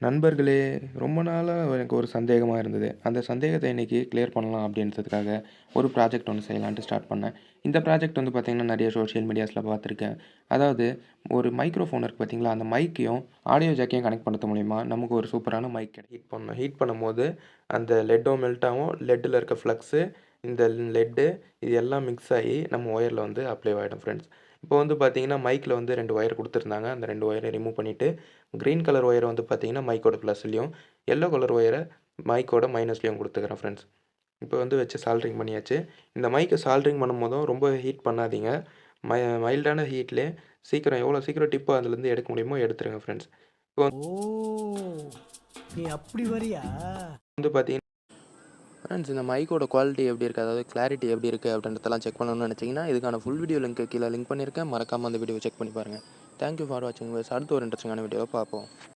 நண்பர்களே, ரொம்ப நாளா எனக்கு ஒரு சந்தேகமா இருந்தது. அந்த சந்தேகத்த இன்னைக்கு கிளியர் பண்ணலாம் அப்படின்றதுக்காக, ஒரு ப்ராஜெக்ட் ஒண்ணு செய்யலான்ட்டு ஸ்டார்ட் பண்ணேன். இந்த ப்ராஜெக்ட் வந்து பார்த்தீங்கன்னா, நெறைய சோசியல் மீடியாஸ்ல பார்த்துருக்கேன். அதாவது ஒரு மைக்ரோஃபோன் இருக்கு பார்த்தீங்களா, அந்த மைக்கையும், ஆடியோ ஜாக்கையும் கனெக்ட் பண்றது மூலியமா, நமக்கு ஒரு சூப்பரான மைக் ஹீட் பண்ணணும். ஹீட் பண்ணும்போது, அந்த லெட்டும் மெல்ட் ஆகும். லெட்ல இருக்க ஃப்ளக்ஸு, இந்த லெட்டு இது எல்லாம் மிக்ஸ் ஆயி, நம்ம ஒயர்ல வந்து அப்ளை ஆயிடும் ஃப்ரெண்ட்ஸ். இப்போ வந்து பார்த்தீங்கன்னா, மைக்ல வந்து 2 ஒயர் குடுத்துருந்தாங்க. அந்த 2 ஒயர ரிமூவ் பண்ணிட்டு கிரீன் கலர் ஒயர் வந்து பார்த்தீங்கன்னா, மைக்கோட ப்ளஸ்லயும், எல்லோ கலர் ஒயர மைக்கோட மைனஸ்லயும் குடுத்துக்கிறேன் ஃப்ரெண்ட்ஸ். இப்போ வந்து வச்சு சால்டரிங் பண்ணியாச்சு. இந்த மைக்க சால்டரிங் பண்ணும்போதும் ரொம்ப ஹீட் பண்ணாதீங்க. மைல்டான ஹீட்லயே சீக்கிரம் எவ்வளோ சீக்கிரம் டிப்ப அதுலேருந்து எடுக்க முடியுமோ எடுத்துருங்க ஃப்ரெண்ட்ஸ். இப்போ ஓ! நீ அப்படி வரியா? வந்து பார்த்தீங்கன்னா ஃப்ரெண்ட்ஸ் இந்த மைக்கோட குவாலிட்டி எப்படி இருக்குது, அதாவது கிளாரிட்டி எப்படி இருக்குது அப்படின்றதெல்லாம் செக் பண்ணணும்னு நினச்சிங்கன்னா, இதுக்கான ஃபுல் வீடியோ லிங்க் கீழே லிங்க் பண்ணியிருக்கேன். மறக்காம அந்த வீடியோவை செக் பண்ணி பாருங்கள். தேங்க் யூ ஃபார் வாட்சிங். அடுத்து ஒரு இன்ட்ரெஸ்டிங்கான வீடியோவை பார்ப்போம்.